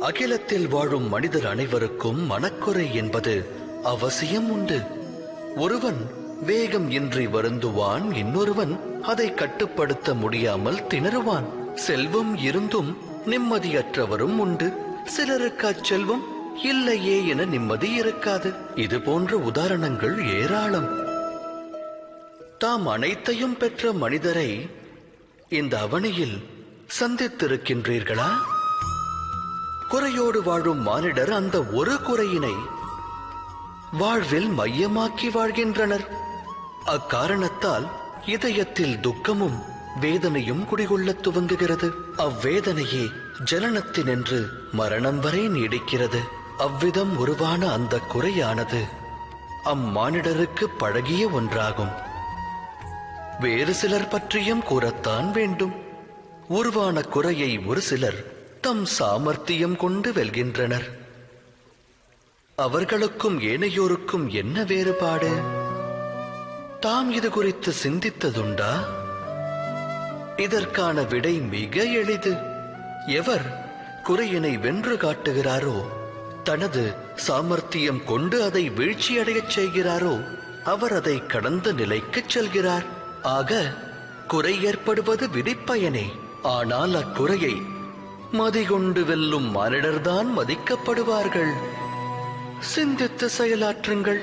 அகிலத்தில் வாழும் மனிதர் அனைவருக்கும் மனக்குறை என்பது அவசியம் உண்டு. ஒருவன் வேகம் இன்றி வருந்துவான், இன்னொருவன் அதை கட்டுப்படுத்த முடியாமல் திணறுவான். செல்வம் இருந்தும் நிம்மதியற்றவரும் உண்டு. சிலருக்கு அச்செல்வம் இல்லையே என நிம்மதி இருக்காது. இது போன்ற உதாரணங்கள் ஏராளம். தாம் அனைத்தையும் பெற்ற மனிதரை இந்த அவனியில் சந்தித்திருக்கின்றீர்களா? குறையோடு வாழும் மானிடர் அந்த ஒரு குறையினை வாழ்வில் மையமாக்கி வாழ்கின்றனர். அக்காரணத்தால் இதயத்தில் துக்கமும் வேதனையும் குடிகொள்ளத் துவங்குகிறது. அவ்வேதனையே ஜனனத்தினின்று மரணம் வரை நீடிக்கிறது. அவ்விதம் உருவான அந்த குறையானது அம்மானிடருக்கு பழகிய ஒன்றாகும். வேறு சிலர் பற்றியும் கூறத்தான் வேண்டும். உருவான குறையை ஒரு சிலர் தம் சாமர்த்தியம் கொண்டு வெல்கின்றனர். அவர்களுக்கும் ஏனையோருக்கும் என்ன வேறுபாடு? தாம் இது குறித்து சிந்தித்ததுண்டா? இதற்கான விடை மிக எளிது. எவர் குறையினை வென்று காட்டுகிறாரோ, தனது சாமர்த்தியம் கொண்டு அதை வீழ்ச்சியடையச் செய்கிறாரோ, அவர் அதை கடந்த நிலைக்குச் செல்கிறார். ஆக குறை ஏற்படுவது விதிப்பயனே. ஆனால் அக்குறையை மதிகொண்டு வெல்லும் மானிடர்தான் மதிக்கப்படுவார்கள். சிந்தித்து செயலாற்றுங்கள்.